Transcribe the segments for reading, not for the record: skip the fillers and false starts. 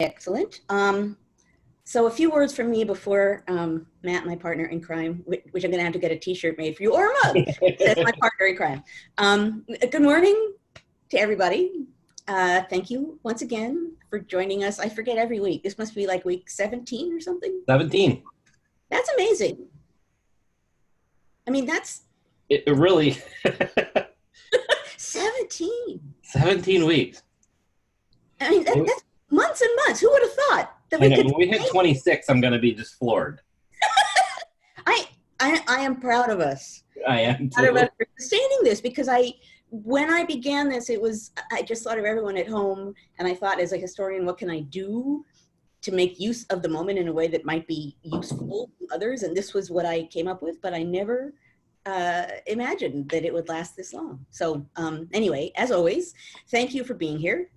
Excellent. So a few words from me before Matt, my partner in crime, which I'm going to have to get a T-shirt made for you, or a mug. That's my partner in crime. Good morning to everybody. Thank you once again for joining us. I forget every week. This must be like week 17 or something. 17. That's amazing. I mean, that's... It really... 17. 17 weeks. I mean, that's months and months. Who would have thought that I know, when we hit 26, I'm going to be just floored. I am proud of us. I am too. Proud of us for sustaining this, because when I began this, I just thought of everyone at home, and I thought, as a historian, what can I do to make use of the moment in a way that might be useful to others? And this was what I came up with, but I never imagined that it would last this long. So anyway, as always, thank you for being here.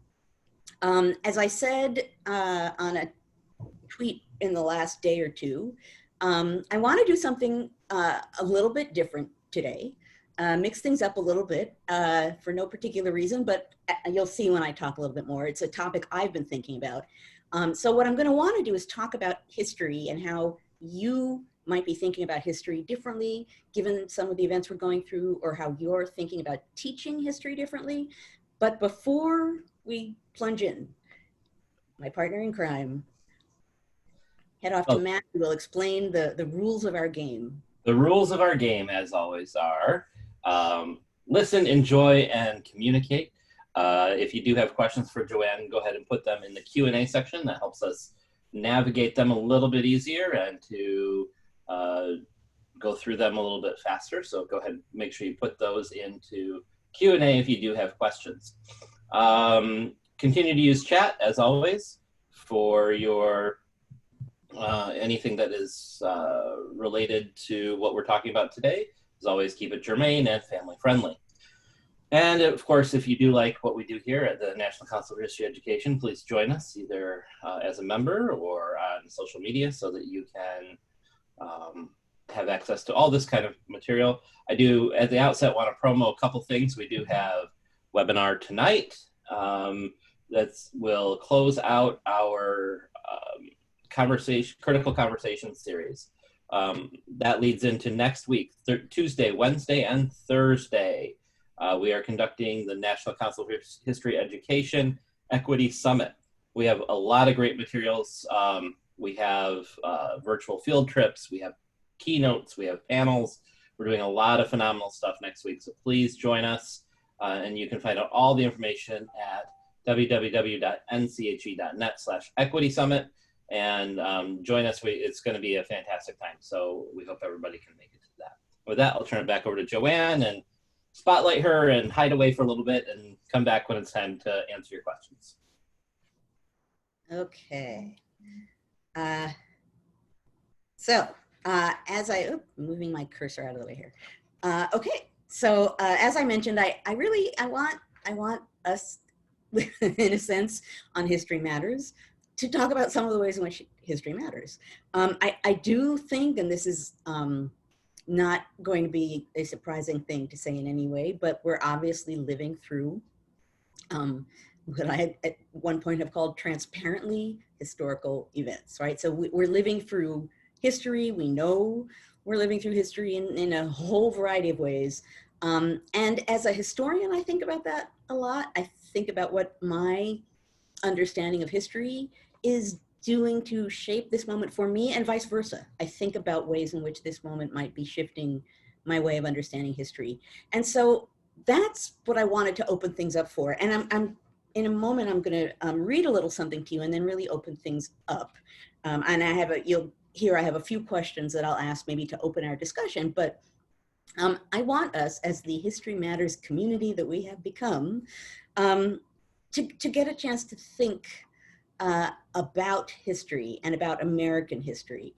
As I said on a tweet in the last day or two, I want to do something a little bit different today, mix things up a little bit for no particular reason, but you'll see when I talk a little bit more. It's a topic I've been thinking about. So what I'm going to want to do is talk about history and how you might be thinking about history differently, given some of the events we're going through, or how you're thinking about teaching history differently. But before we plunge in, my partner in crime, head off to Matt, who will explain the rules of our game. The rules of our game, as always, are listen, enjoy, and communicate. If you do have questions for Joanne, go ahead and put them in the Q&A section. That helps us navigate them a little bit easier and to go through them a little bit faster. So go ahead and make sure you put those into Q&A if you do have questions. Continue to use chat, as always, for your anything that is related to what we're talking about today. As always, keep it germane and family friendly. And of course, if you do like what we do here at the National Council for History Education, please join us either as a member or on social media so that you can have access to all this kind of material. I do, at the outset, want to promo a couple things. We do have webinar tonight that will close out our critical conversation series. That leads into next week, Tuesday, Wednesday, and Thursday. We are conducting the National Council for History Education Equity Summit. We have a lot of great materials. We have virtual field trips, we have keynotes, we have panels. We're doing a lot of phenomenal stuff next week, so please join us. And you can find out all the information at www.nche.net/equity summit. And join us. It's going to be a fantastic time. So we hope everybody can make it to that. With that, I'll turn it back over to Joanne and spotlight her and hide away for a little bit and come back when it's time to answer your questions. Okay. Moving my cursor out of the way here. Okay. So as I mentioned, I want us, in a sense, on History Matters, to talk about some of the ways in which history matters. I do think, and this is not going to be a surprising thing to say in any way, but we're obviously living through what I at one point have called transparently historical events, right? So we're living through history. We know we're living through history in a whole variety of ways. And as a historian, I think about that a lot. I think about what my understanding of history is doing to shape this moment for me, and vice versa. I think about ways in which this moment might be shifting my way of understanding history. And so that's what I wanted to open things up for. And I'm in a moment, I'm going to read a little something to you and then really open things up. And you'll hear I have a few questions that I'll ask maybe to open our discussion, but I want us, as the History Matters community that we have become, to get a chance to think about history and about American history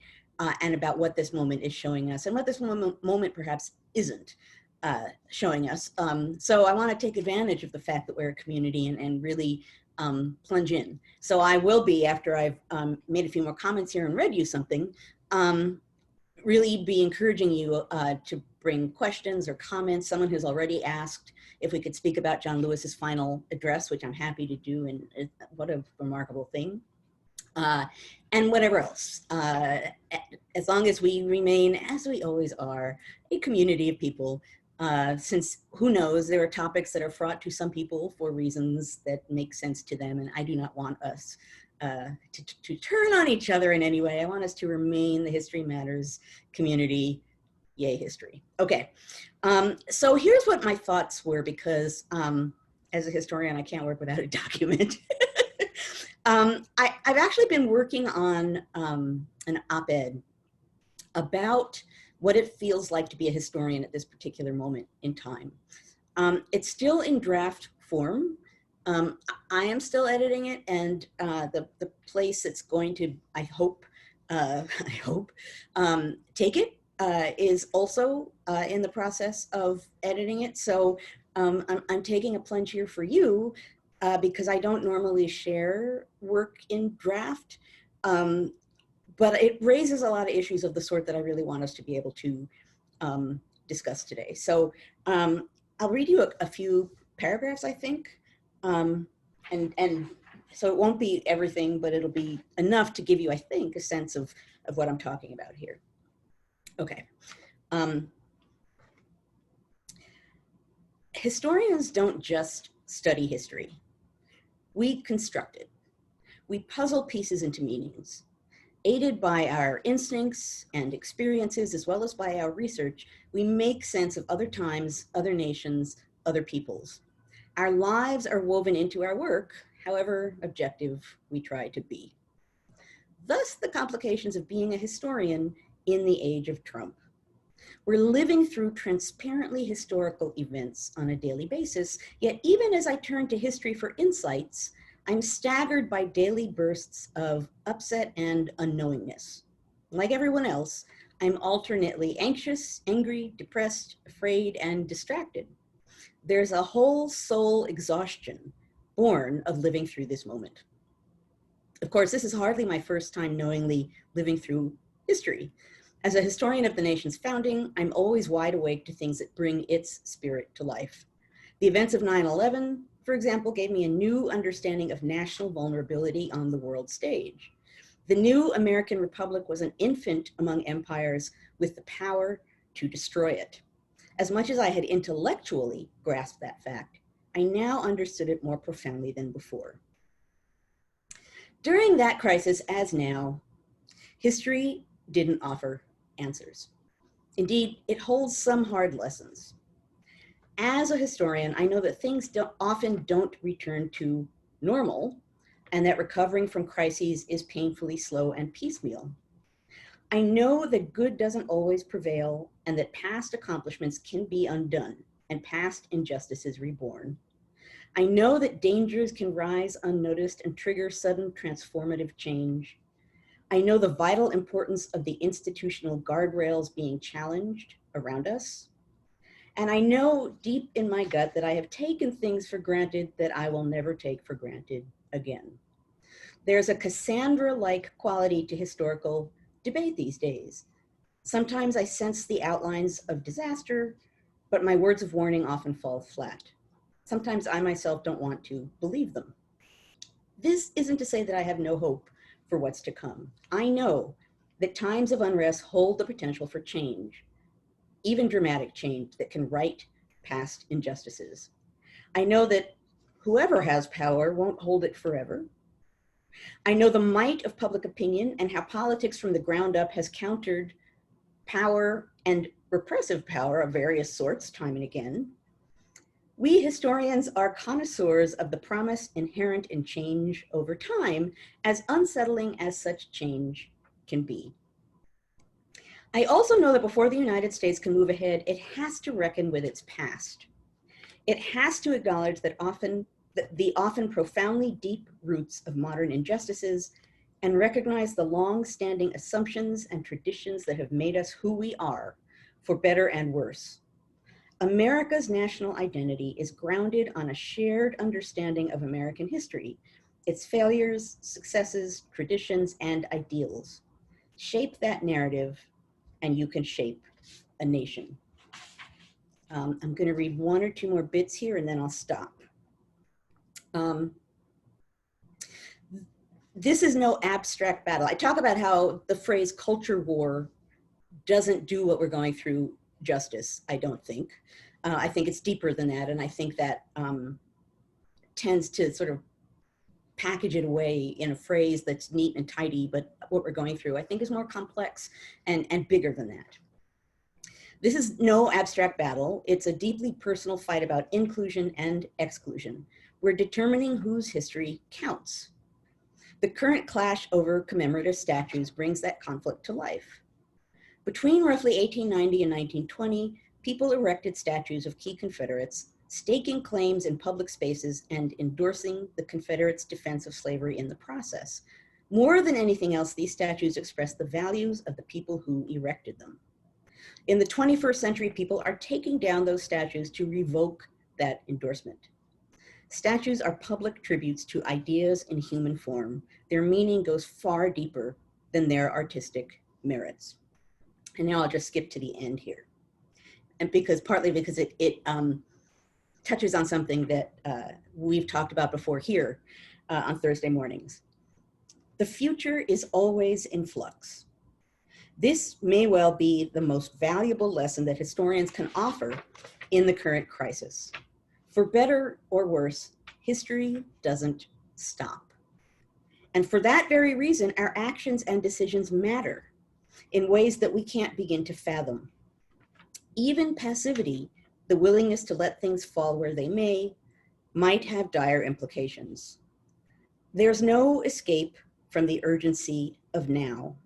and about what this moment is showing us and what this moment perhaps isn't showing us. So I want to take advantage of the fact that we're a community and really plunge in. So I will be, after I've made a few more comments here and read you something, really be encouraging you to bring questions or comments. Someone who's already asked if we could speak about John Lewis's final address, which I'm happy to do, and what a remarkable thing. and whatever else, as long as we remain, as we always are, a community of people. Since who knows, there are topics that are fraught to some people for reasons that make sense to them, and I do not want us to turn on each other in any way. I want us to remain the History Matters community. Yay, history. Okay, so here's what my thoughts were, because as a historian, I can't work without a document. I've actually been working on an op-ed about what it feels like to be a historian at this particular moment in time. It's still in draft form. I am still editing it, and the place that's going to, I hope, take it is also in the process of editing it. So I'm taking a plunge here for you because I don't normally share work in draft. But it raises a lot of issues of the sort that I really want us to be able to discuss today. So I'll read you a few paragraphs, I think. And so it won't be everything, but it'll be enough to give you, I think, a sense of what I'm talking about here. Okay. Historians don't just study history. We construct it. We puzzle pieces into meanings. Aided by our instincts and experiences, as well as by our research, we make sense of other times, other nations, other peoples. Our lives are woven into our work, however objective we try to be. Thus, the complications of being a historian in the age of Trump. We're living through transparently historical events on a daily basis, yet even as I turn to history for insights, I'm staggered by daily bursts of upset and unknowingness. Like everyone else, I'm alternately anxious, angry, depressed, afraid, and distracted. There's a whole soul exhaustion born of living through this moment. Of course, this is hardly my first time knowingly living through history. As a historian of the nation's founding, I'm always wide awake to things that bring its spirit to life. The events of 9/11, for example, gave me a new understanding of national vulnerability on the world stage. The new American Republic was an infant among empires with the power to destroy it. As much as I had intellectually grasped that fact, I now understood it more profoundly than before. During that crisis, as now, history didn't offer answers. Indeed, it holds some hard lessons. As a historian, I know that things often don't return to normal, and that recovering from crises is painfully slow and piecemeal. I know that good doesn't always prevail, and that past accomplishments can be undone and past injustices reborn. I know that dangers can rise unnoticed and trigger sudden transformative change. I know the vital importance of the institutional guardrails being challenged around us. And I know deep in my gut that I have taken things for granted that I will never take for granted again. There's a Cassandra-like quality to historical debate these days. Sometimes I sense the outlines of disaster, but my words of warning often fall flat. Sometimes I myself don't want to believe them. This isn't to say that I have no hope for what's to come. I know that times of unrest hold the potential for change, even dramatic change that can right past injustices. I know that whoever has power won't hold it forever. I know the might of public opinion and how politics from the ground up has countered power and repressive power of various sorts time and again. We historians are connoisseurs of the promise inherent in change over time, as unsettling as such change can be. I also know that before the United States can move ahead, it has to reckon with its past. It has to acknowledge that the often profoundly deep roots of modern injustices and recognize the long-standing assumptions and traditions that have made us who we are, for better and worse. America's national identity is grounded on a shared understanding of American history, its failures, successes, traditions, and ideals. Shape that narrative, and you can shape a nation. I'm going to read one or two more bits here, and then I'll stop. this is no abstract battle. I talk about how the phrase culture war doesn't do what we're going through justice, I don't think. I think it's deeper than that, and I think that tends to sort of package it away in a phrase that's neat and tidy, but what we're going through, I think, is more complex and bigger than that. This is no abstract battle. It's a deeply personal fight about inclusion and exclusion. We're determining whose history counts. The current clash over commemorative statues brings that conflict to life. Between roughly 1890 and 1920, people erected statues of key Confederates, staking claims in public spaces and endorsing the Confederates' defense of slavery in the process. More than anything else, these statues express the values of the people who erected them. In the 21st century, people are taking down those statues to revoke that endorsement. Statues are public tributes to ideas in human form. Their meaning goes far deeper than their artistic merits. And now I'll just skip to the end here. And partly because it touches on something that we've talked about before here on Thursday mornings. The future is always in flux. This may well be the most valuable lesson that historians can offer in the current crisis. For better or worse, history doesn't stop. And for that very reason, our actions and decisions matter in ways that we can't begin to fathom. Even passivity, the willingness to let things fall where they may, might have dire implications. There's no escape from the urgency of now.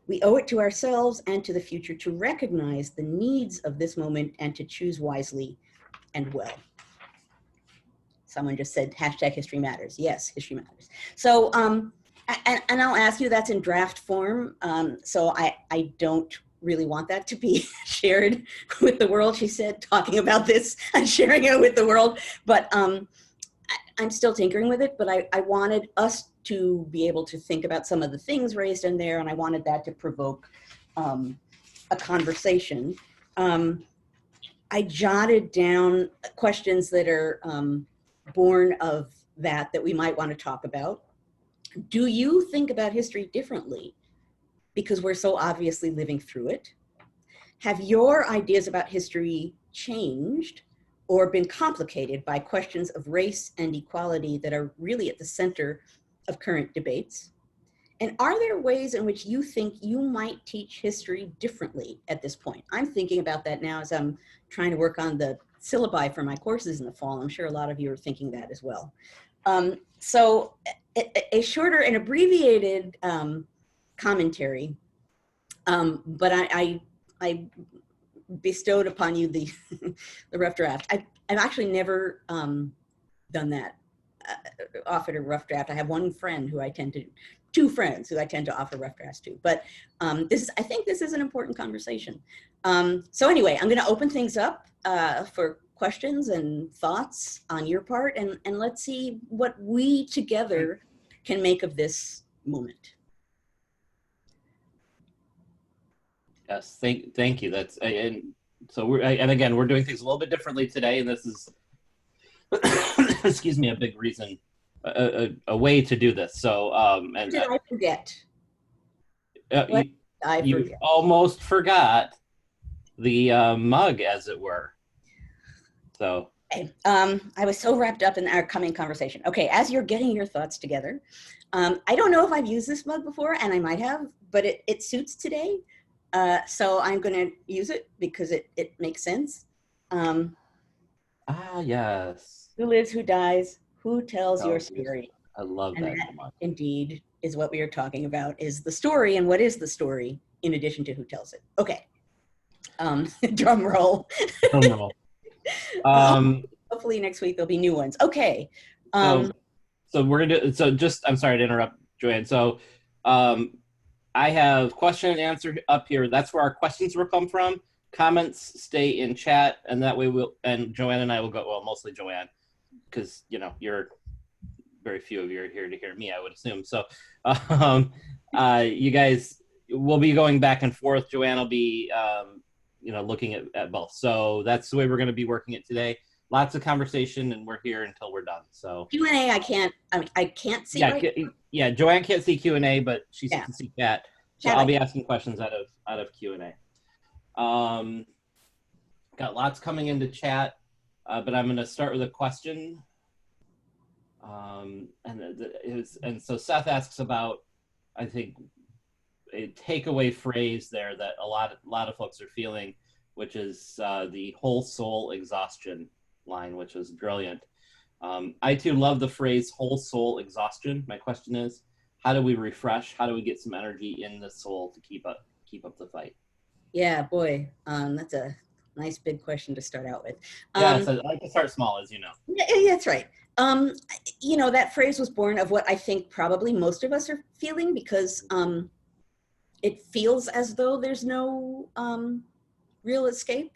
We owe it to ourselves and to the future to recognize the needs of this moment and to choose wisely and well. Someone just said, #history matters. Yes, history matters. So, and I'll ask you, that's in draft form. So I don't really want that to be shared with the world. She said, talking about this and sharing it with the world, but I'm still tinkering with it, but I wanted us to be able to think about some of the things raised in there, and I wanted that to provoke a conversation. I jotted down questions that are born of that we might want to talk about. Do you think about history differently because we're so obviously living through it? Have your ideas about history changed or been complicated by questions of race and equality that are really at the center of current debates? And are there ways in which you think you might teach history differently at this point? I'm thinking about that now as I'm trying to work on the syllabi for my courses in the fall. I'm sure a lot of you are thinking that as well. So a shorter and abbreviated commentary, but I bestowed upon you the rough draft. I've actually never done that, offered a rough draft. I have two friends who I tend to offer rough drafts to, but I think this is an important conversation. So anyway, I'm gonna open things up for questions and thoughts on your part, and let's see what we together can make of this moment. Yes, thank you. That's and so and again, we're doing things a little bit differently today, and this is excuse me, a big reason, a way to do this. So and did I forget? You almost forgot the mug, as it were. So okay. I was so wrapped up in our coming conversation. Okay, as you're getting your thoughts together, I don't know if I've used this mug before, and I might have, but it suits today. So I'm going to use it because it makes sense. Yes. Who lives, who dies, who tells your story? I love that. That indeed is what we are talking about, is the story, and what is the story in addition to who tells it. Okay. Drum roll. Drum roll. Hopefully next week there'll be new ones. Okay. So we're gonna do, I'm sorry to interrupt, Joanne. So I have question and answer up here. That's where our questions will come from. Comments stay in chat, and that way and Joanne and I will go, well, mostly Joanne, because you're very few of you are here to hear me, I would assume. So you guys will be going back and forth. Joanne will be looking at both. So that's the way we're going to be working it today. lots of conversation, and we're here until we're done. So Q&A, I can't see yeah, right. yeah. Joanne can't see Q&A, but she Yeah. can see chat. So Chat I'll be asking questions out of Q&A. Got lots coming into chat, but I'm going to start with a question. And so Seth asks about, I think, a takeaway phrase there that a lot of folks are feeling, which is the whole soul exhaustion line, which is brilliant. I too love the phrase whole soul exhaustion. My question is, how do we refresh? How do we get some energy in the soul to keep up the fight? Yeah, boy, that's a nice big question to start out with. Yeah, so I like to start small, as you know. Yeah, that's right. You know, that phrase was born of what I think probably most of us are feeling, because it feels as though there's no real escape.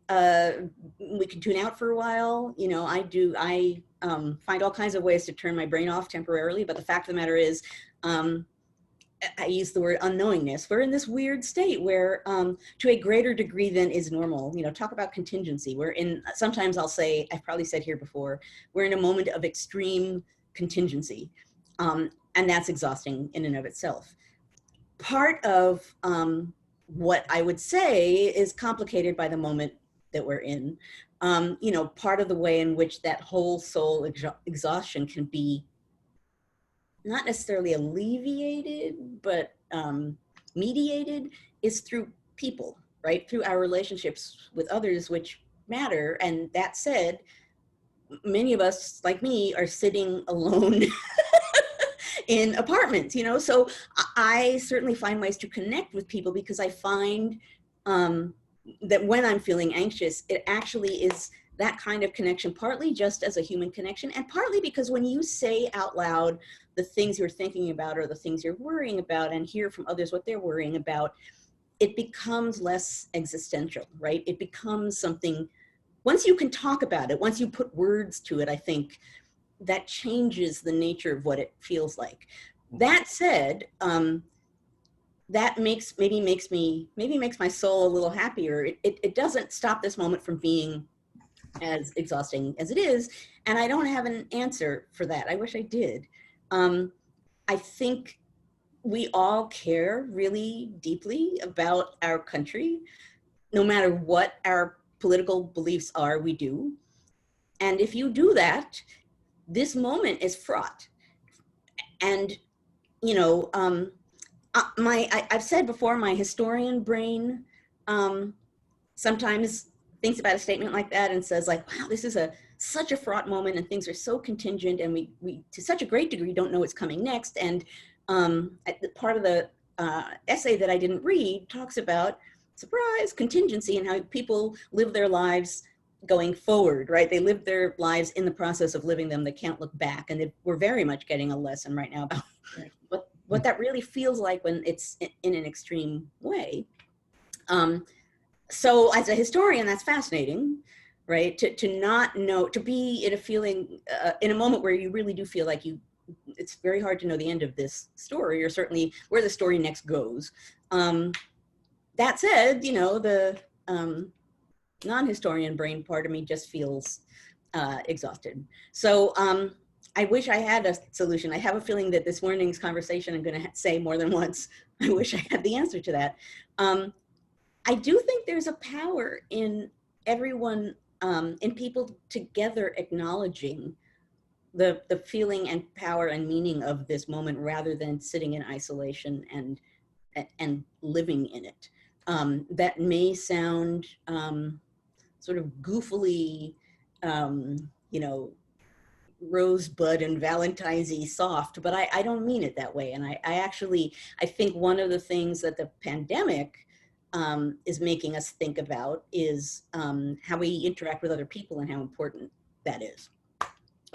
We can tune out for a while. You know, I find all kinds of ways to turn my brain off temporarily, but the fact of the matter is, I use the word unknowingness. We're in this weird state where, to a greater degree than is normal, you know, talk about contingency. We're in, sometimes I'll say, I've probably said here before, we're in a moment of extreme contingency. And that's exhausting in and of itself. Part of what I would say is complicated by the moment that we're in. You know, part of the way in which that whole soul exhaustion can be not necessarily alleviated, but mediated, is through people, right? Through our relationships with others, which matter. And that said, many of us, like me, are sitting alone in apartments, you know? So I certainly find ways to connect with people, because I find that when I'm feeling anxious, it actually is that kind of connection, partly just as a human connection, and partly because when you say out loud the things you're thinking about or the things you're worrying about, and hear from others what they're worrying about, it becomes less existential, right? It becomes something, once you can talk about it, once you put words to it, I think that changes the nature of what it feels like. That said, that maybe makes my soul a little happier. It doesn't stop this moment from being as exhausting as it is, and I don't have an answer for that. I wish I did. I think we all care really deeply about our country, no matter what our political beliefs are, we do. And if you do that, this moment is fraught. And, you know, I've said before, my historian brain sometimes thinks about a statement like that and says, like, wow, this is such a fraught moment, and things are so contingent, and we to such a great degree don't know what's coming next. And part of the essay that I didn't read talks about, surprise, contingency, and how people live their lives going forward, right? They live their lives in the process of living them. They can't look back. And we're very much getting a lesson right now about what that really feels like when it's in an extreme way. So as a historian, that's fascinating, right? To not know, to be in a feeling, in a moment where you really do feel like it's very hard to know the end of this story, or certainly where the story next goes. That said, you know, the non-historian brain part of me just feels exhausted. So I wish I had a solution. I have a feeling that this morning's conversation, I'm going to say more than once, I wish I had the answer to that. I do think there's a power in everyone, in people together acknowledging the feeling and power and meaning of this moment, rather than sitting in isolation and living in it. That may sound sort of goofily, you know, rosebud and Valentine's-y soft, but I don't mean it that way. And I think one of the things that the pandemic is making us think about is how we interact with other people and how important that is.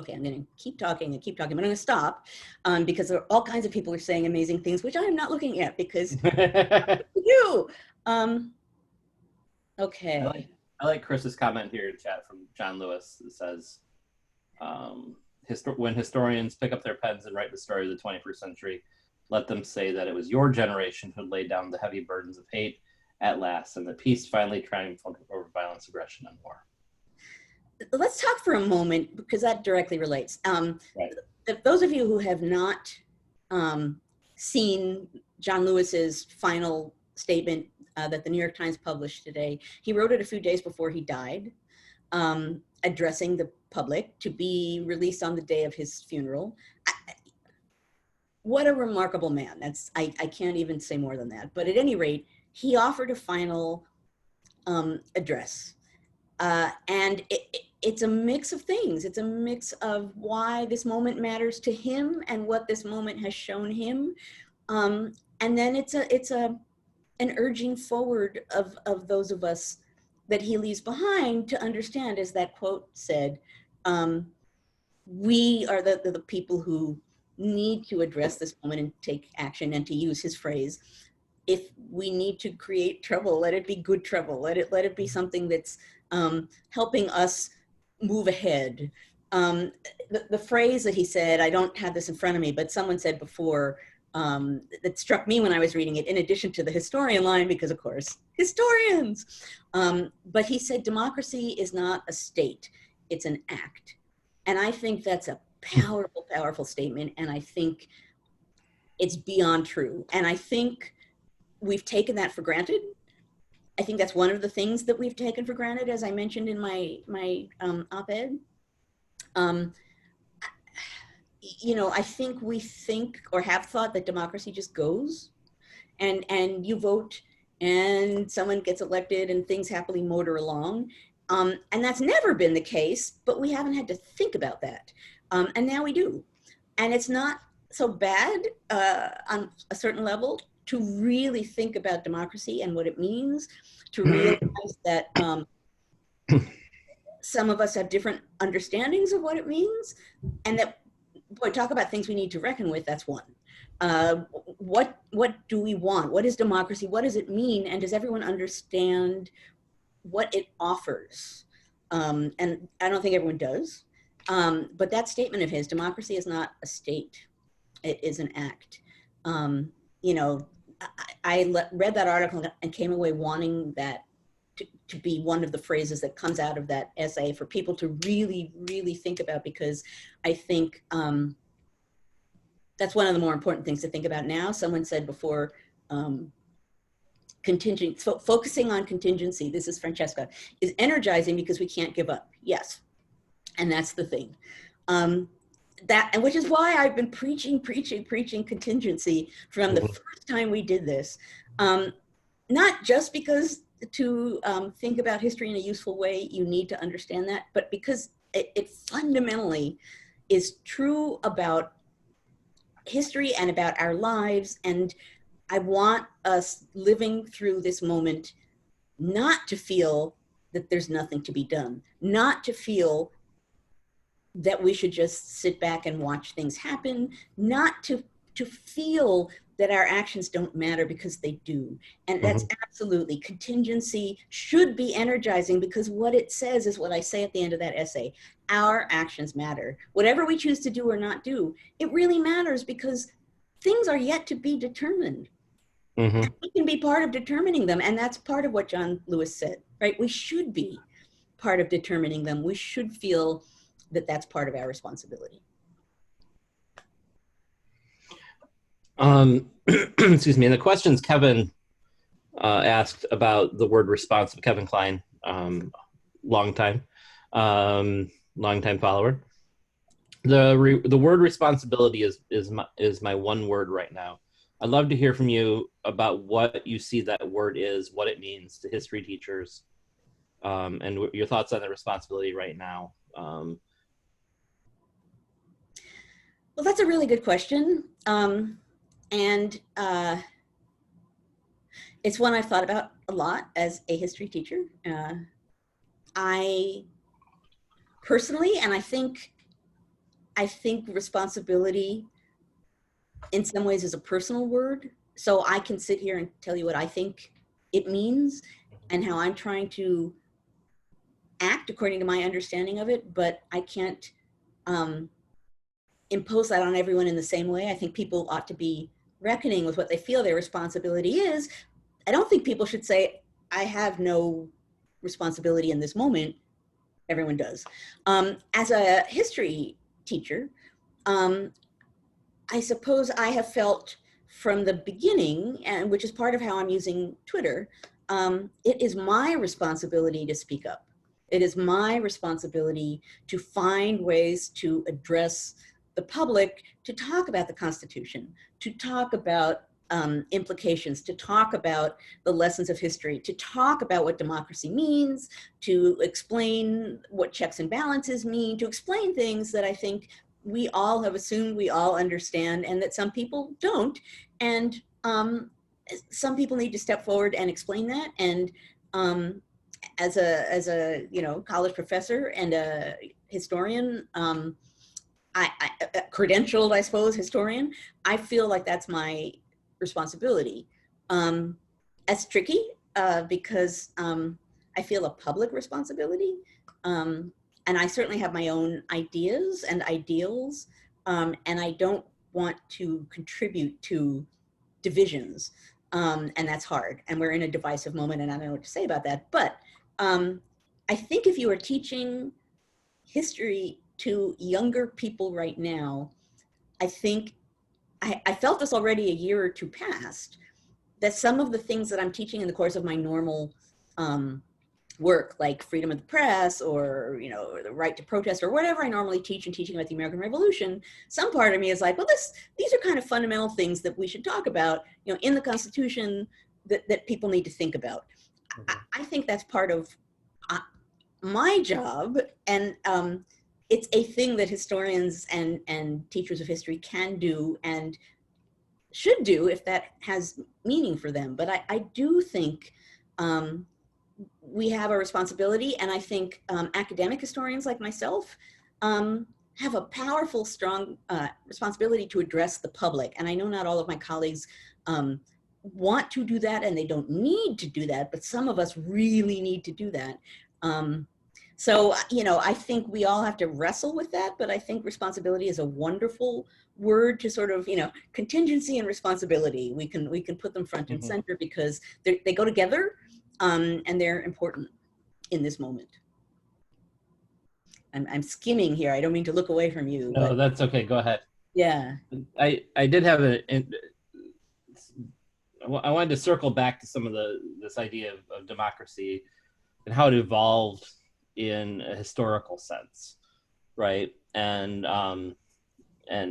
Okay, I'm going to keep talking, but I'm going to stop because there are all kinds of people who are saying amazing things, which I am not looking at because you. Okay. I like Chris's comment here in chat from John Lewis that says, when historians pick up their pens and write the story of the 21st century, let them say that it was your generation who laid down the heavy burdens of hate at last, and the peace finally triumphed over violence, aggression, and war. let's talk for a moment, because that directly relates. Right. Those of you who have not seen John Lewis's final statement that the New York Times published today, he wrote it a few days before he died, addressing the public to be released on the day of his funeral. What a remarkable man. I can't even say more than that. But at any rate, he offered a final address. And it's a mix of things. It's a mix of why this moment matters to him and what this moment has shown him. And then it's an urging forward of those of us that he leaves behind to understand, as that quote said, we are the people who need to address this moment and take action. And to use his phrase, if we need to create trouble, let it be good trouble. Let it be something that's helping us move ahead. The phrase that he said, I don't have this in front of me, but someone said before, that struck me when I was reading it, in addition to the historian line, because of course, historians. But he said, democracy is not a state, it's an act. And I think that's a powerful, powerful statement. And I think it's beyond true. And I think we've taken that for granted. I think that's one of the things that we've taken for granted, as I mentioned in my op-ed. You know, I think we think or have thought that democracy just goes and you vote and someone gets elected and things happily motor along. And that's never been the case, but we haven't had to think about that. And now we do. And it's not so bad on a certain level to really think about democracy and what it means, to realize that some of us have different understandings of what it means, and that, boy, talk about things we need to reckon with, that's one. What do we want? What is democracy? What does it mean? And does everyone understand what it offers? And I don't think everyone does. But that statement of his, democracy is not a state, it is an act. You know, I read that article and came away wanting that to be one of the phrases that comes out of that essay for people to really, really think about, because I think that's one of the more important things to think about now. Someone said before, focusing on contingency, this is Francesca, is energizing because we can't give up. Yes, and that's the thing. And which is why I've been preaching contingency from the first time we did this. Not just because to think about history in a useful way, you need to understand that, but because it fundamentally is true about history and about our lives. And I want us living through this moment not to feel that there's nothing to be done, not to feel that we should just sit back and watch things happen, not to feel that our actions don't matter, because they do. And that's absolutely, contingency should be energizing, because what it says is what I say at the end of that essay. Our actions matter. Whatever we choose to do or not do, it really matters, because things are yet to be determined. And we can be part of determining them. And that's part of what John Lewis said, right? We should be part of determining them. We should feel that that's part of our responsibility. Excuse me. And the questions Kevin asked about the word responsive, Kevin Klein, longtime follower. The word responsibility is my one word right now. I'd love to hear from you about what you see that word is, what it means to history teachers, and your thoughts on the responsibility right now. Well, that's a really good question. And it's one I've thought about a lot as a history teacher. I personally, and I think responsibility in some ways is a personal word. So I can sit here and tell you what I think it means and how I'm trying to act according to my understanding of it, but I can't impose that on everyone in the same way. I think people ought to be reckoning with what they feel their responsibility is. I don't think people should say, I have no responsibility in this moment. everyone does. As a history teacher, I suppose I have felt from the beginning, and which is part of how I'm using Twitter, it is my responsibility to speak up. It is my responsibility to find ways to address the public, to talk about the Constitution, to talk about implications, to talk about the lessons of history, to talk about what democracy means, to explain what checks and balances mean, to explain things that I think we all have assumed we all understand and that some people don't. And some people need to step forward and explain that. And as a college professor and a historian, a credentialed, I suppose, historian, I feel like that's my responsibility. That's tricky because I feel a public responsibility. And I certainly have my own ideas and ideals, and I don't want to contribute to divisions, and that's hard. And we're in a divisive moment, and I don't know what to say about that. But I think if you are teaching history to younger people right now, I think I felt this already a year or two past, that some of the things that I'm teaching in the course of my normal work, like freedom of the press or the right to protest or whatever I normally teach in teaching about the American Revolution, some part of me is like, well, these are kind of fundamental things that we should talk about, in the Constitution that people need to think about. I think that's part of my job, and it's a thing that historians and teachers of history can do and should do if that has meaning for them. But I do think we have a responsibility, and I think academic historians like myself have a powerful, strong responsibility to address the public. And I know not all of my colleagues want to do that, and they don't need to do that, but some of us really need to do that. So, I think we all have to wrestle with that, but I think responsibility is a wonderful word to sort of, contingency and responsibility. We can put them front and center because they go together, and they're important in this moment. I'm skimming here. I don't mean to look away from you. No, but, that's okay. Go ahead. Yeah. I did have I wanted to circle back to some of this idea of democracy and how it evolved in a historical sense, right? And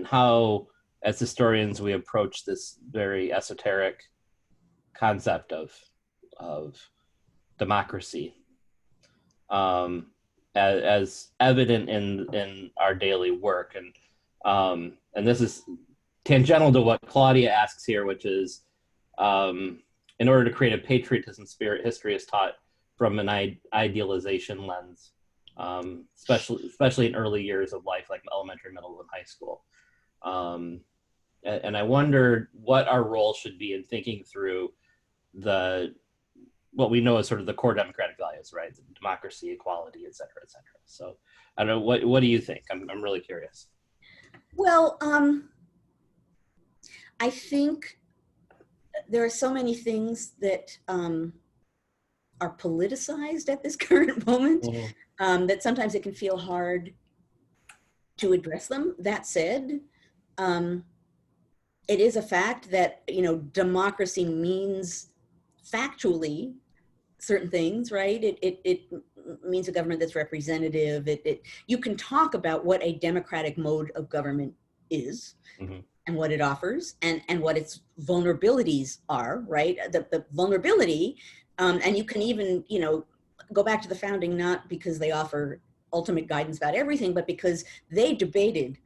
how, as historians, we approach this very esoteric concept of democracy, as evident in our daily work. And this is tangential to what Claudia asks here, which is, in order to create a patriotism spirit, history is taught from an idealization lens, especially in early years of life, like elementary, middle, and high school. And I wondered what our role should be in thinking through what we know as sort of the core democratic values, right? Democracy, equality, et cetera, et cetera. So I don't know, what do you think? I'm really curious. Well, I think there are so many things that are politicized at this current moment, that sometimes it can feel hard to address them. That said, it is a fact that, democracy means factually certain things, right? It means a government that's representative. You can talk about what a democratic mode of government is, and what it offers, and what its vulnerabilities are, right? The vulnerability, and you can even, go back to the founding, not because they offer ultimate guidance about everything, but because they debated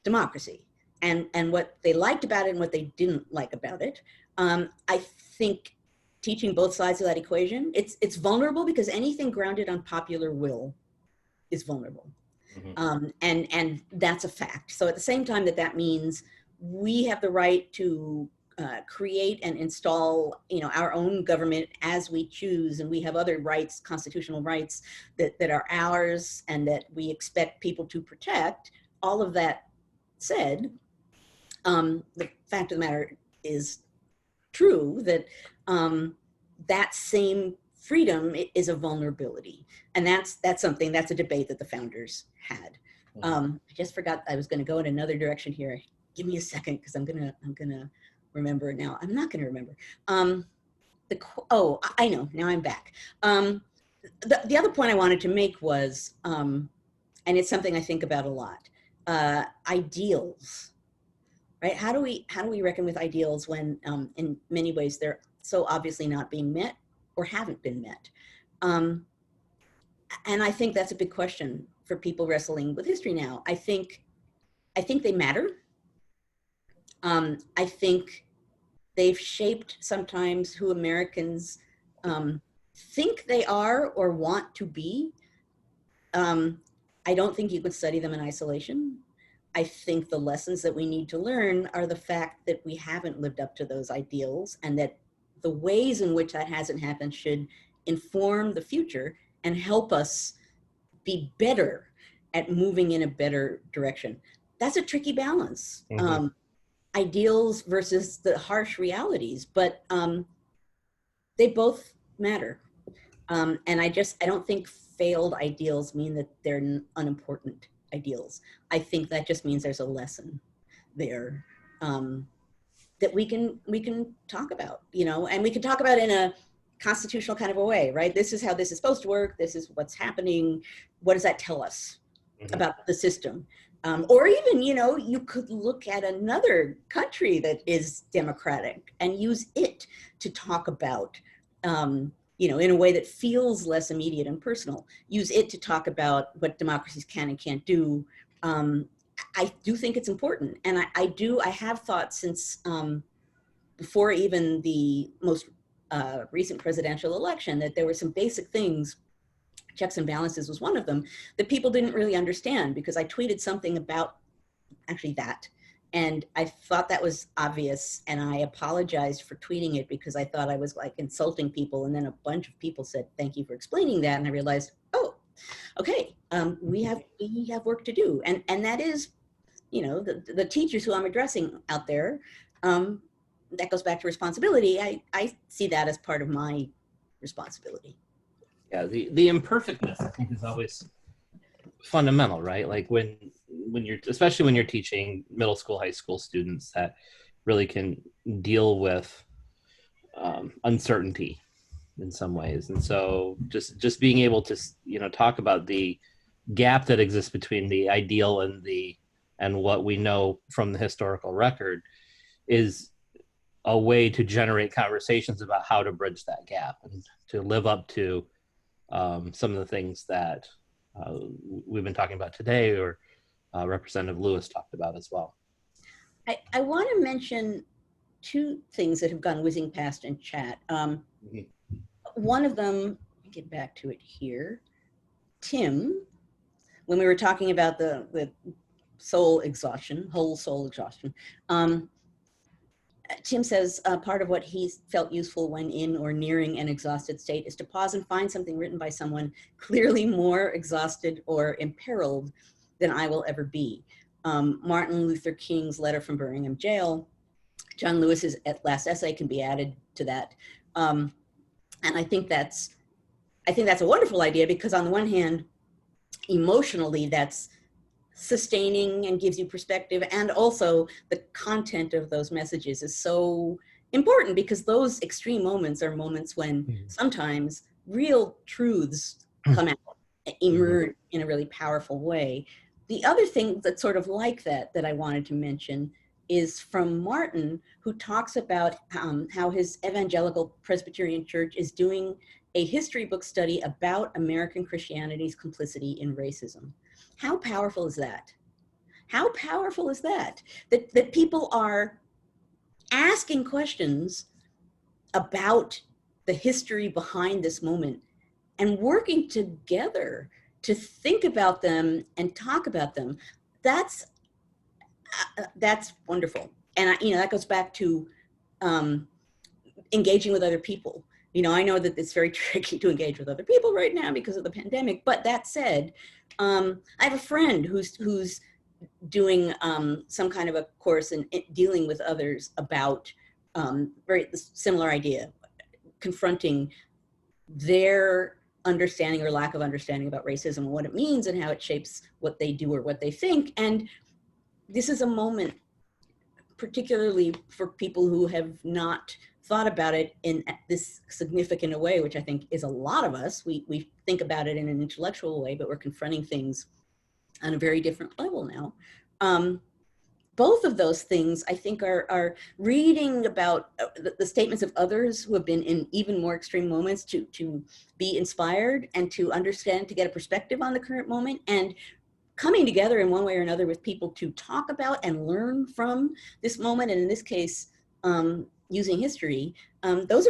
democracy and what they liked about it and what they didn't like about it. I think teaching both sides of that equation, it's vulnerable because anything grounded on popular will is vulnerable. And that's a fact. So at the same time that means we have the right to create and install, our own government as we choose, and we have other rights, constitutional rights that are ours and that we expect people to protect. All of that said, the fact of the matter is true that that same freedom is a vulnerability. And that's a debate that the founders had. I just forgot I was going to go in another direction here. Give me a second, because I'm gonna remember it now. I'm not gonna remember. I know, now I'm back. The other point I wanted to make was, and it's something I think about a lot, ideals, right? How do we reckon with ideals when in many ways they're so obviously not being met or haven't been met? And I think that's a big question for people wrestling with history now. I think they matter. I think they've shaped sometimes who Americans think they are or want to be. I don't think you could study them in isolation. I think the lessons that we need to learn are the fact that we haven't lived up to those ideals, and that the ways in which that hasn't happened should inform the future and help us be better at moving in a better direction. That's a tricky balance. Ideals versus the harsh realities, but they both matter. And I don't think failed ideals mean that they're unimportant ideals. I think that just means there's a lesson there that we can talk about, and we can talk about in a constitutional kind of a way, right? This is how this is supposed to work. This is what's happening. What does that tell us about the system? Or even, you could look at another country that is democratic and use it to talk about, in a way that feels less immediate and personal. Use it to talk about what democracies can and can't do. I do think it's important. And I have thought since before even the most recent presidential election that there were some basic things, checks and balances was one of them, that people didn't really understand, because I tweeted something about actually that. And I thought that was obvious, and I apologized for tweeting it because I thought I was like insulting people. And then a bunch of people said, thank you for explaining that. And I realized, oh, okay, we have work to do. And that is, the teachers who I'm addressing out there, that goes back to responsibility. I see that as part of my responsibility. Yeah, the imperfectness, I think, is always fundamental, right? Like when you're, especially when you're teaching middle school, high school students that really can deal with uncertainty in some ways. And so just being able to, talk about the gap that exists between the ideal and what we know from the historical record is a way to generate conversations about how to bridge that gap and to live up to some of the things that we've been talking about today, or Representative Lewis talked about as well. I want to mention two things that have gone whizzing past in chat. One of them, let me get back to it here. Tim, when we were talking about the soul exhaustion, whole soul exhaustion, Tim says part of what he felt useful when in or nearing an exhausted state is to pause and find something written by someone clearly more exhausted or imperiled than I will ever be. Martin Luther King's letter from Birmingham jail, John Lewis's last essay can be added to that. And I think that's a wonderful idea, because on the one hand, emotionally, that's sustaining and gives you perspective, and also the content of those messages is so important, because those extreme moments are moments when sometimes real truths come out, emerge in a really powerful way. The other thing that's sort of like that I wanted to mention is from Martin, who talks about how his evangelical Presbyterian church is doing a history book study about American Christianity's complicity in racism. How powerful is that? How powerful is that? That people are asking questions about the history behind this moment and working together to think about them and talk about them. That's wonderful. And that goes back to engaging with other people. I know that it's very tricky to engage with other people right now because of the pandemic, but that said, I have a friend who's doing some kind of a course in dealing with others about very similar idea, confronting their understanding or lack of understanding about racism and what it means and how it shapes what they do or what they think. And this is a moment, particularly for people who have not thought about it in this significant a way, which I think is a lot of us. We think about it in an intellectual way, but we're confronting things on a very different level now. Both of those things, I think, are reading about the statements of others who have been in even more extreme moments to be inspired and to understand, to get a perspective on the current moment, and coming together in one way or another with people to talk about and learn from this moment, and in this case, using history. Those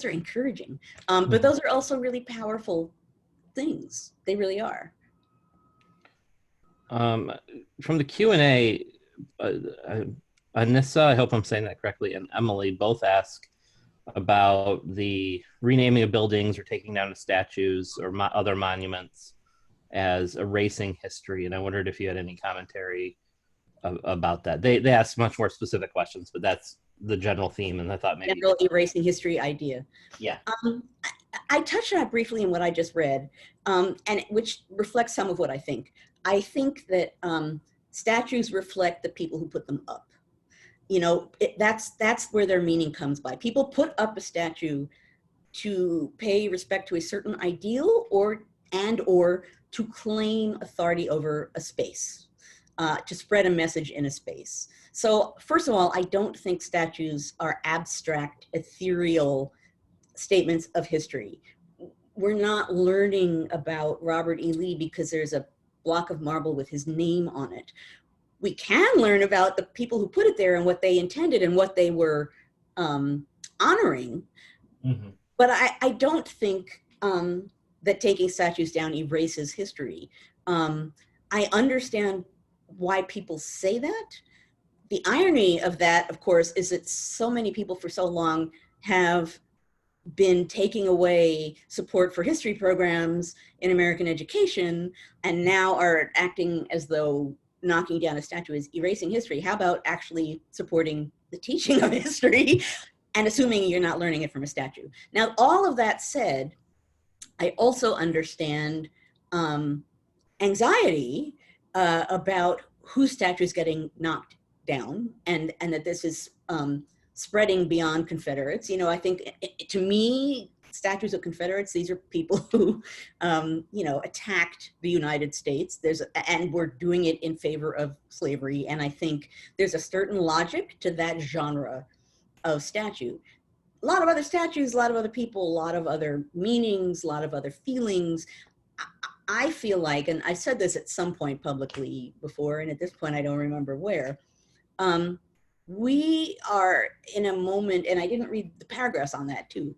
are encouraging, but those are also really powerful things. They really are. From the Q&A, Anissa, I hope I'm saying that correctly, and Emily both ask about the renaming of buildings or taking down of statues or other monuments as erasing history. And I wondered if you had any commentary about that. They asked much more specific questions, but that's the general theme. And I thought maybe general erasing history idea. Yeah. I touched on it briefly in what I just read, and which reflects some of what I think. I think that statues reflect the people who put them up. You know, that's where their meaning comes by. People put up a statue to pay respect to a certain ideal or to claim authority over a space, to spread a message in a space. So first of all, I don't think statues are abstract, ethereal statements of history. We're not learning about Robert E. Lee because there's a block of marble with his name on it. We can learn about the people who put it there and what they intended and what they were honoring. Mm-hmm. But I don't think that taking statues down erases history. I understand why people say that. The irony of that, of course, is that so many people for so long have been taking away support for history programs in American education and now are acting as though knocking down a statue is erasing history. How about actually supporting the teaching of history and assuming you're not learning it from a statue? Now, all of that said, I also understand anxiety about whose statue is getting knocked down and that this is spreading beyond Confederates. You know, I think to me, statues of Confederates, these are people who, you know, attacked the United States. And were doing it in favor of slavery. And I think there's a certain logic to that genre of statue. A lot of other statues, a lot of other people, a lot of other meanings, a lot of other feelings. I feel like, and I said this at some point publicly before, and at this point I don't remember where, we are in a moment, and I didn't read the paragraphs on that too,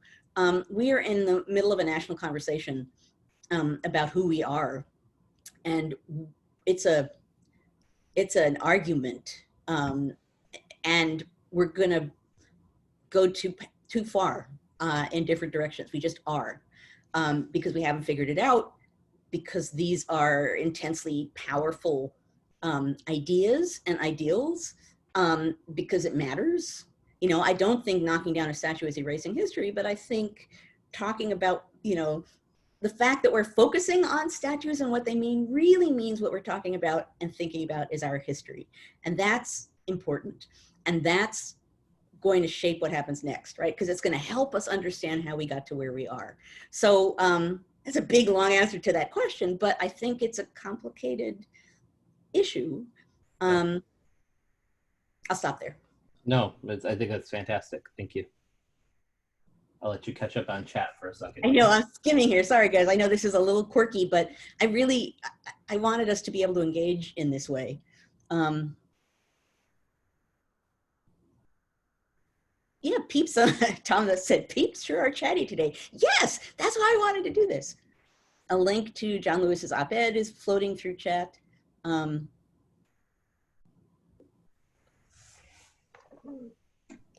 we are in the middle of a national conversation about who we are, and it's an argument, and we're gonna go too far in different directions. We just are, because we haven't figured it out, because these are intensely powerful ideas and ideals, because it matters. You know, I don't think knocking down a statue is erasing history, but I think talking about, you know, the fact that we're focusing on statues and what they mean really means what we're talking about and thinking about is our history. And that's important. And that's going to shape what happens next, right? Because it's going to help us understand how we got to where we are. So it's a big, long answer to that question, but I think it's a complicated issue. I'll stop there. No, I think that's fantastic. Thank you. I'll let you catch up on chat for a second. I know, I'm skimming here. Sorry, guys. I know this is a little quirky, but I wanted us to be able to engage in this way. Yeah, peeps, Tom that said, peeps sure are chatty today. Yes, that's why I wanted to do this. A link to John Lewis's op-ed is floating through chat.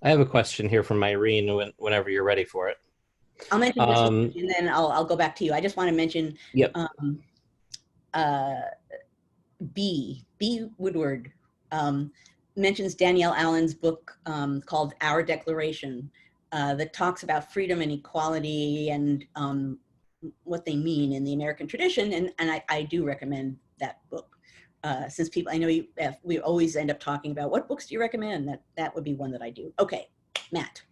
I have a question here from Irene whenever you're ready for it. I'll mention this one, and then I'll go back to you. I just want to mention B. Woodward mentions Danielle Allen's book called Our Declaration, that talks about freedom and equality and what they mean in the American tradition. And I do recommend that book. Since people, I know we always end up talking about what books do you recommend? That would be one that I do. Okay, Matt.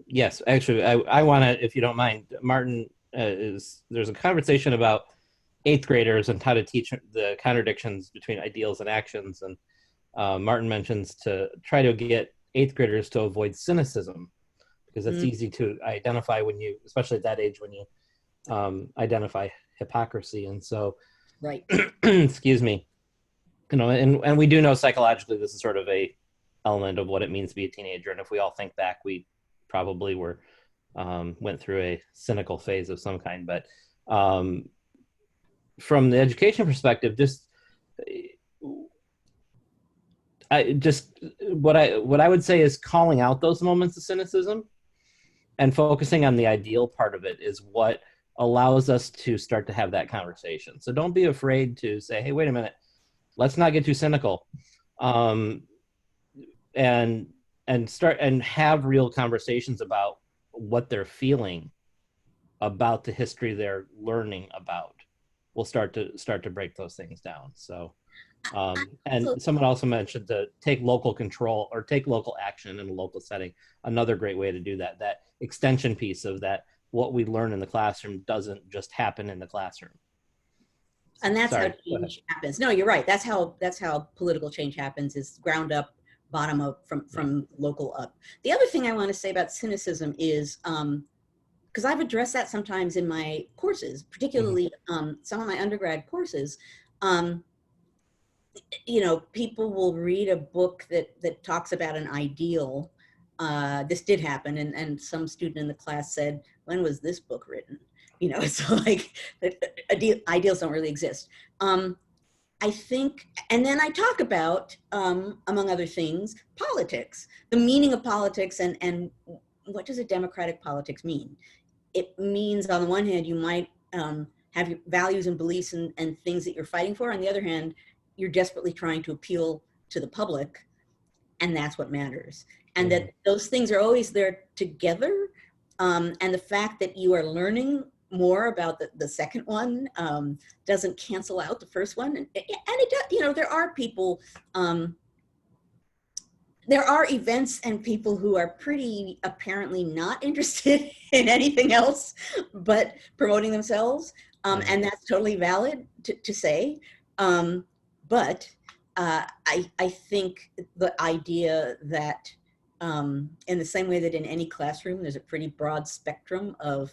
Yes, actually, I want to, if you don't mind, Martin, there's a conversation about eighth graders and how to teach the contradictions between ideals and actions. And Martin mentions to try to get eighth graders to avoid cynicism, because it's easy to identify when you, especially at that age, when you identify hypocrisy. And so, right. excuse me, and we do know psychologically this is sort of a element of what it means to be a teenager. And if we all think back, we probably went through a cynical phase of some kind. But from the education perspective, what I would say is calling out those moments of cynicism and focusing on the ideal part of it is what allows us to start to have that conversation. So don't be afraid to say, hey, wait a minute, let's not get too cynical. And start and have real conversations about what they're feeling about the history they're learning about. We'll start to break those things down. So, and someone also mentioned to take local control or take local action in a local setting. Another great way to do that extension piece of that, what we learn in the classroom doesn't just happen in the classroom. And that's how change happens. No, you're right. That's how political change happens, is ground up, bottom up, from local up. The other thing I want to say about cynicism is, because I've addressed that sometimes in my courses, particularly some of my undergrad courses. People will read a book that talks about an ideal. This did happen, and some student in the class said, "When was this book written?" So like ideals don't really exist. I think, and then I talk about, among other things, politics, the meaning of politics, and what does a democratic politics mean? It means, on the one hand, you might have your values and beliefs and things that you're fighting for. On the other hand, you're desperately trying to appeal to the public, and that's what matters. And that those things are always there together. And the fact that you are learning more about the second one doesn't cancel out the first one. And it does, there are people, there are events and people who are pretty apparently not interested in anything else but promoting themselves. And that's totally valid to say. But I think the idea that in the same way that in any classroom, there's a pretty broad spectrum of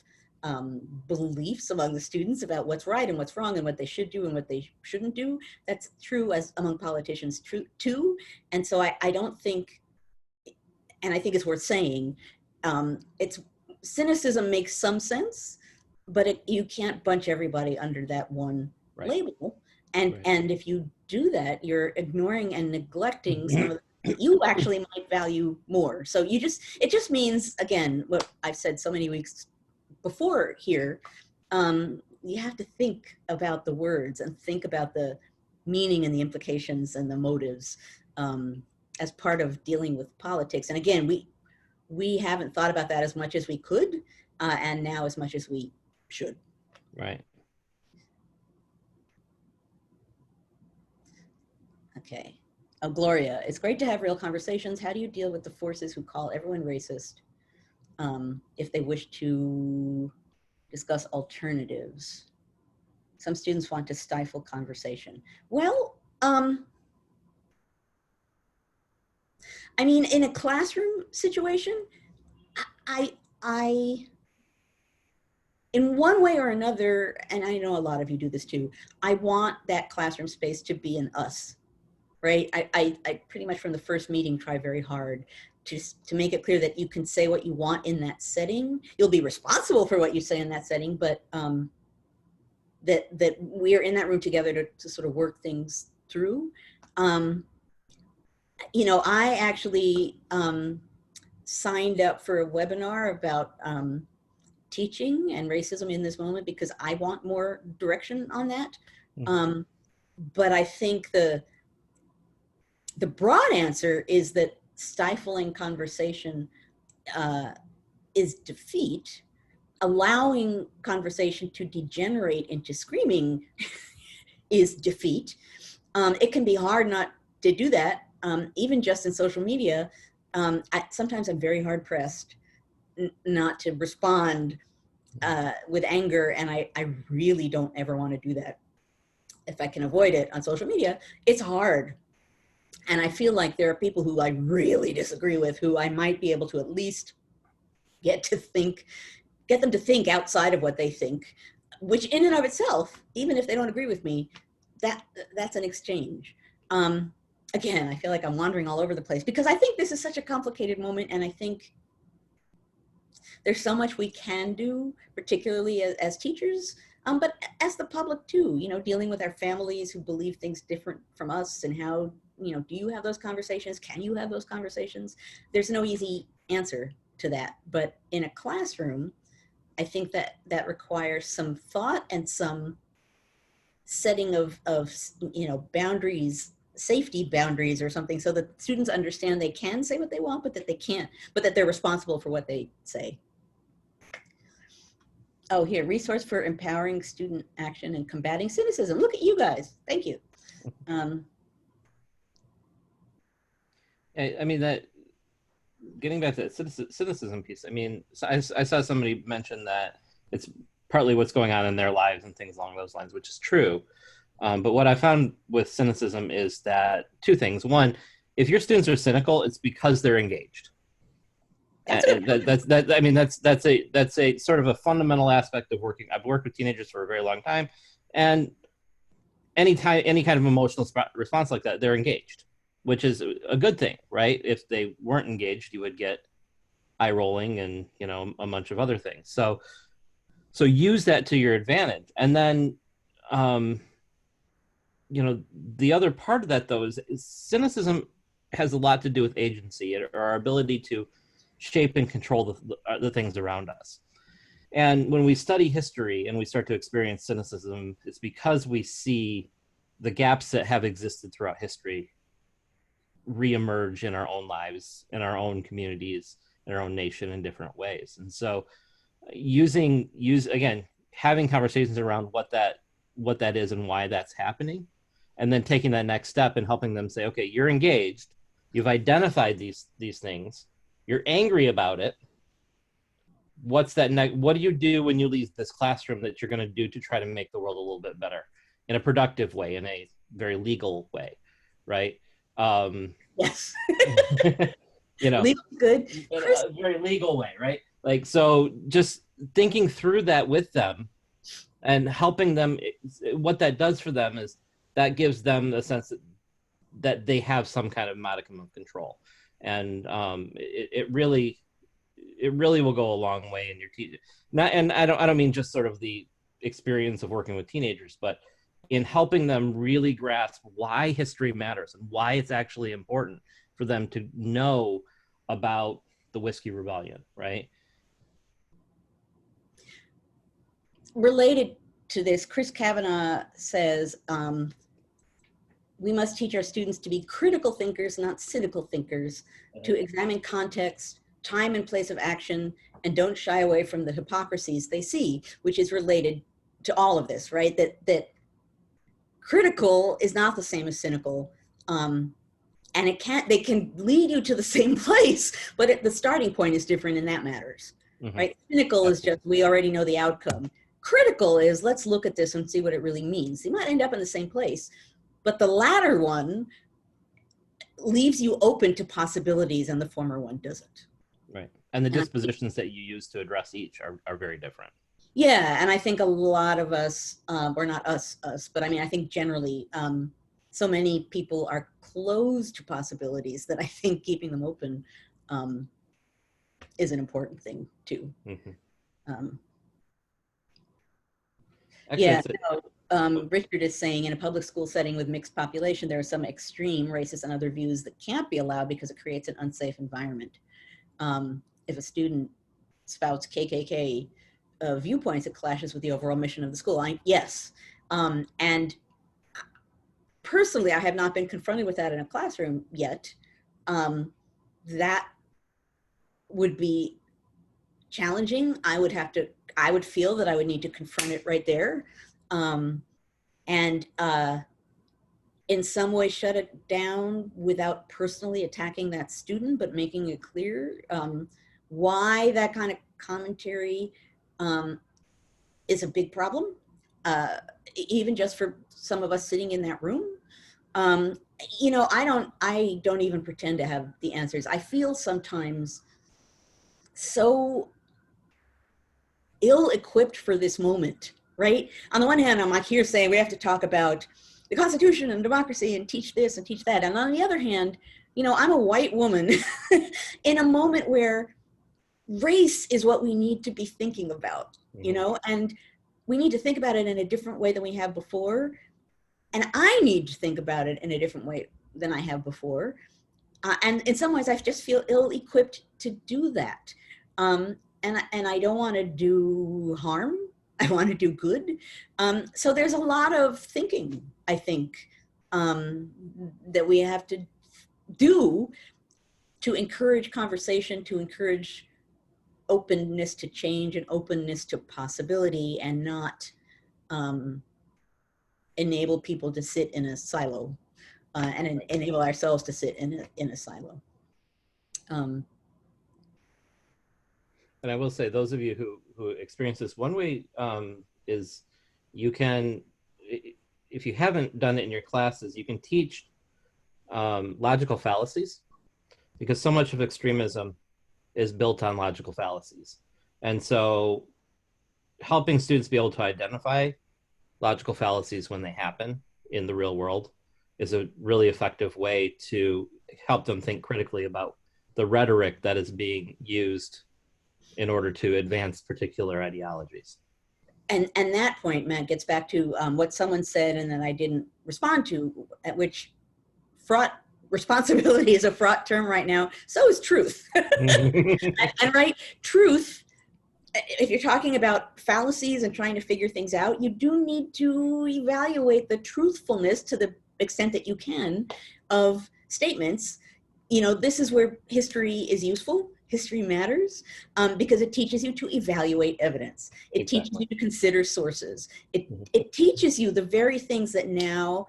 beliefs among the students about what's right and what's wrong and what they should do and what they shouldn't do. That's true as among politicians too. And so I don't think, and I think it's worth saying, cynicism makes some sense, but you can't bunch everybody under that one label. And if you do that, you're ignoring and neglecting some of the you actually might value more. So it just means, again, what I've said so many weeks before here, you have to think about the words and think about the meaning and the implications and the motives as part of dealing with politics. And again, we haven't thought about that as much as we could, and now as much as we should. Right. Okay. Oh, Gloria, it's great to have real conversations. How do you deal with the forces who call everyone racist if they wish to discuss alternatives? Some students want to stifle conversation. Well, I mean, in a classroom situation, I in one way or another, and I know a lot of you do this too, I want that classroom space to be an us. Right? I pretty much from the first meeting try very hard to make it clear that you can say what you want in that setting. You'll be responsible for what you say in that setting, but that we're in that room together to sort of work things through. I actually signed up for a webinar about teaching and racism in this moment because I want more direction on that. But I think the broad answer is that stifling conversation is defeat. Allowing conversation to degenerate into screaming is defeat. It can be hard not to do that, even just in social media. Sometimes I'm very hard pressed not to respond with anger, and I really don't ever want to do that. If I can avoid it on social media, it's hard. And I feel like there are people who I really disagree with, who I might be able to at least get them to think outside of what they think, which in and of itself, even if they don't agree with me, that's an exchange. Again, I feel like I'm wandering all over the place because I think this is such a complicated moment, and I think there's so much we can do, particularly as teachers, but as the public too, dealing with our families who believe things different from us, and how, do you have those conversations? Can you have those conversations? There's no easy answer to that, but in a classroom, I think that requires some thought and some setting of boundaries, safety boundaries or something, so that students understand they can say what they want, but that they can't, but that they're responsible for what they say. Oh, here, resource for empowering student action and combating cynicism. Look at you guys. Thank you. I mean, that getting back to that cynicism piece, I mean, I saw somebody mention that it's partly what's going on in their lives and things along those lines, which is true. But what I found with cynicism is that two things. One, if your students are cynical, it's because they're engaged. That's a sort of a fundamental aspect of working. I've worked with teenagers for a very long time, and any kind of emotional response like that, they're engaged, which is a good thing, right? If they weren't engaged, you would get eye rolling and a bunch of other things. So use that to your advantage, and then the other part of that though is cynicism has a lot to do with agency, or our ability to shape and control the things around us. And when we study history and we start to experience cynicism, it's because we see the gaps that have existed throughout history reemerge in our own lives, in our own communities, in our own nation in different ways. And so again, having conversations around what that is and why that's happening, and then taking that next step and helping them say, okay, you're engaged, you've identified these things, you're angry about it. What do you do when you leave this classroom that you're going to do to try to make the world a little bit better in a productive way, in a very legal way, right? Yes. Legal, good. In a very legal way, right? Like, so just thinking through that with them and helping them, what that does for them is that gives them the sense that they have some kind of modicum of control. And it really will go a long way in your teaching. And I don't mean just sort of the experience of working with teenagers, but in helping them really grasp why history matters and why it's actually important for them to know about the Whiskey Rebellion, right? Related to this, Chris Kavanaugh says, we must teach our students to be critical thinkers, not cynical thinkers, to examine context, time and place of action, and don't shy away from the hypocrisies they see, which is related to all of this, right? That critical is not the same as cynical. And they can lead you to the same place, but the starting point is different, and that matters, right? Cynical is just, we already know the outcome. Critical is, let's look at this and see what it really means. You might end up in the same place, but the latter one leaves you open to possibilities, and the former one doesn't. Right. And the dispositions that you use to address each are very different. Yeah, and I think a lot of us, or not us, but I mean, I think generally, so many people are closed to possibilities that I think keeping them open is an important thing too. Richard is saying, in a public school setting with mixed population, there are some extreme racist and other views that can't be allowed because it creates an unsafe environment. If a student spouts KKK viewpoints, it clashes with the overall mission of the school. Yes. And personally, I have not been confronted with that in a classroom yet. That would be challenging. I would feel that I would need to confront it right there. And in some way shut it down without personally attacking that student, but making it clear why that kind of commentary is a big problem, even just for some of us sitting in that room. You know, I don't even pretend to have the answers. I feel sometimes so ill-equipped for this moment, right? On the one hand, I'm like here saying we have to talk about the Constitution and democracy and teach this and teach that. And on the other hand, you know, I'm a white woman in a moment where race is what we need to be thinking about, you know, and we need to think about it in a different way than we have before. And I need to think about it in a different way than I have before. And in some ways, I just feel ill-equipped to do that. And I don't want to do harm. I want to do good. So there's a lot of thinking, I think, that we have to do to encourage conversation, to encourage openness to change and openness to possibility, and not enable people to sit in a silo and enable ourselves to sit in a silo. And I will say, those of you who experience this, one way is you can, if you haven't done it in your classes, you can teach logical fallacies, because so much of extremism is built on logical fallacies. And so helping students be able to identify logical fallacies when they happen in the real world is a really effective way to help them think critically about the rhetoric that is being used in order to advance particular ideologies. And that point, Matt, gets back to what someone said and then I didn't respond to, at which responsibility is a fraught term right now. So is truth. and right, truth, if you're talking about fallacies and trying to figure things out, you do need to evaluate the truthfulness to the extent that you can of statements. You know, this is where history is useful. History matters because it teaches you to evaluate evidence. It teaches you to consider sources. It teaches you the very things that now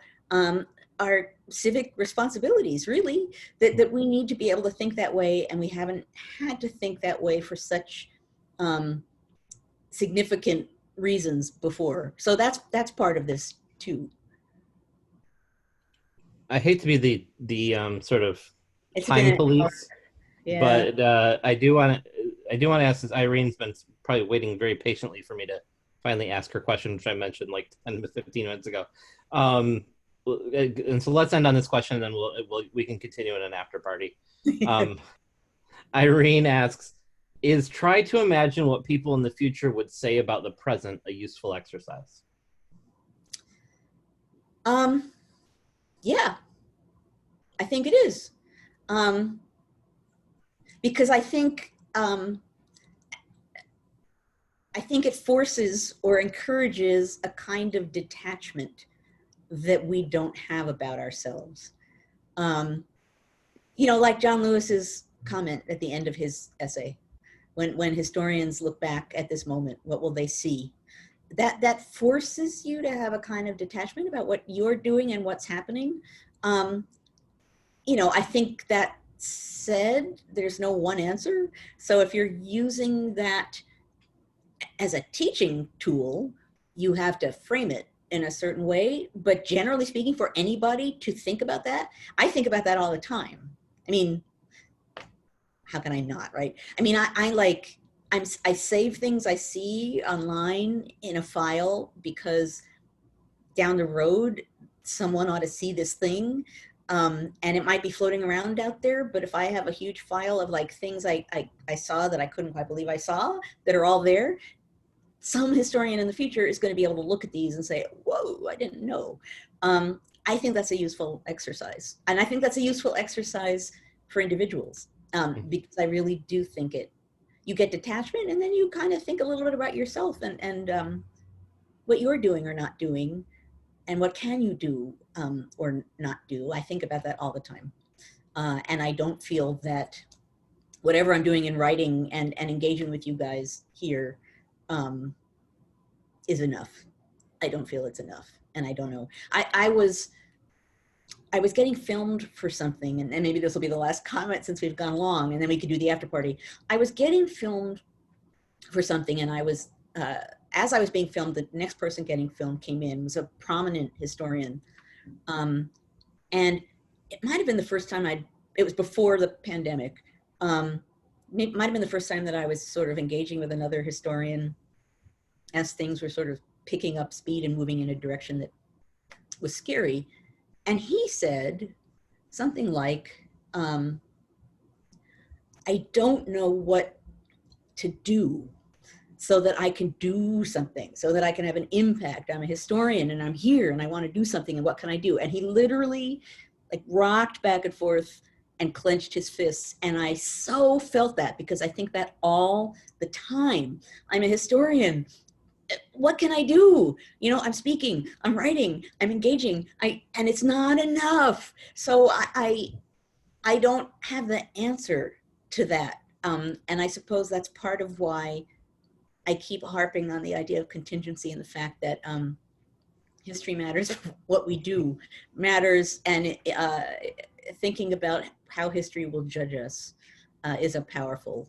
are civic responsibilities, really, that we need to be able to think that way, and we haven't had to think that way for such significant reasons before. So that's part of this too. I hate to be the sort of It's time police. Yeah. But I do want to ask, this Irene's been probably waiting very patiently for me to finally ask her question, which I mentioned like 10 to 15 minutes ago. And so let's end on this question, and then we can continue in an after party. Irene asks, is try to imagine what people in the future would say about the present a useful exercise? Yeah, I think it is. Because I think it forces or encourages a kind of detachment that we don't have about ourselves. You know, like John Lewis's comment at the end of his essay, when historians look back at this moment, what will they see? That forces you to have a kind of detachment about what you're doing and what's happening. You know, I think that said, there's no one answer. So if you're using that as a teaching tool, you have to frame it in a certain way. But generally speaking, for anybody to think about that, I think about that all the time. I mean, how can I not, right? I mean, I save things I see online in a file because down the road, someone ought to see this thing. And it might be floating around out there, but if I have a huge file of like things I saw that I couldn't quite believe I saw that are all there, some historian in the future is going to be able to look at these and say, whoa, I didn't know. I think that's a useful exercise. And I think that's a useful exercise for individuals because I really do think you get detachment, and then you kind of think a little bit about yourself and what you're doing or not doing. And what can you do or not do? I think about that all the time. And I don't feel that whatever I'm doing in writing and engaging with you guys here is enough. I don't feel it's enough, and I don't know. I was getting filmed for something, and maybe this will be the last comment since we've gone long, and then we could do the after party. I was getting filmed for something, and I was, as I was being filmed, the next person getting filmed came in, was a prominent historian. And it might have been the first time it was before the pandemic. It might have been the first time that I was sort of engaging with another historian as things were sort of picking up speed and moving in a direction that was scary. And he said something like, I don't know what to do so that I can do something, so that I can have an impact. I'm a historian and I'm here and I want to do something, and what can I do? And he literally like rocked back and forth and clenched his fists. And I so felt that, because I think that all the time. I'm a historian. What can I do? You know, I'm speaking, I'm writing, I'm engaging, and it's not enough. So I don't have the answer to that. And I suppose that's part of why I keep harping on the idea of contingency and the fact that history matters, what we do matters, and thinking about how history will judge us is a powerful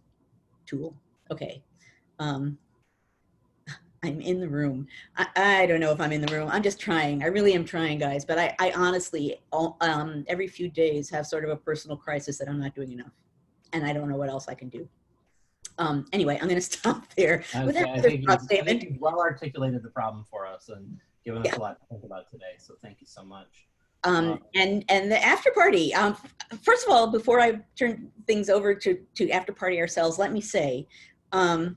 tool. Okay. I'm in the room. I don't know if I'm in the room. I'm just trying. I really am trying, guys. But I honestly, every few days have sort of a personal crisis that I'm not doing enough. And I don't know what else I can do. Anyway, I'm going to stop there. With that I think you've well articulated the problem for us and given us a lot to think about today. So thank you so much. And the after party. First of all, before I turn things over to after party ourselves, let me say, I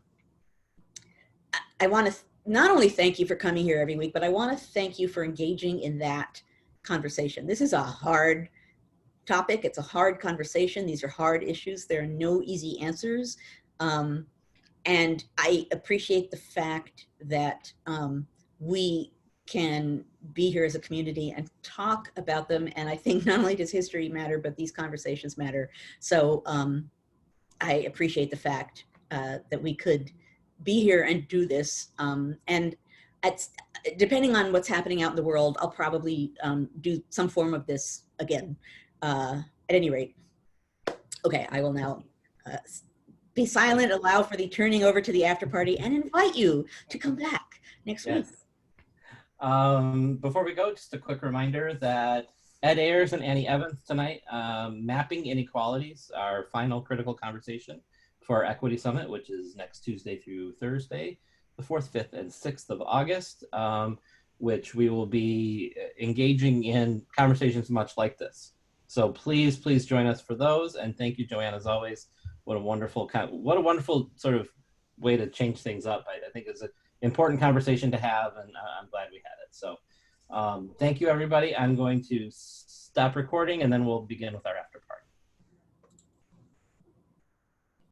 want to not only thank you for coming here every week, but I want to thank you for engaging in that conversation. This is a hard topic. It's a hard conversation. These are hard issues. There are no easy answers. And I appreciate the fact that we can be here as a community and talk about them. And I think not only does history matter, but these conversations matter. So I appreciate the fact that we could be here and do this. And depending on what's happening out in the world, I'll probably do some form of this again. At any rate, okay, I will now be silent, allow for the turning over to the after party, and invite you to come back next week. Before we go, just a quick reminder that Ed Ayers and Annie Evans tonight, Mapping Inequalities, our final critical conversation for our Equity Summit, which is next Tuesday through Thursday, the 4th, 5th, and 6th of August, which we will be engaging in conversations much like this. So please, please join us for those. And thank you, Joanne, as always. What a wonderful sort of way to change things up. I think it's an important conversation to have, and I'm glad we had it. So thank you, everybody. I'm going to stop recording, and then we'll begin with our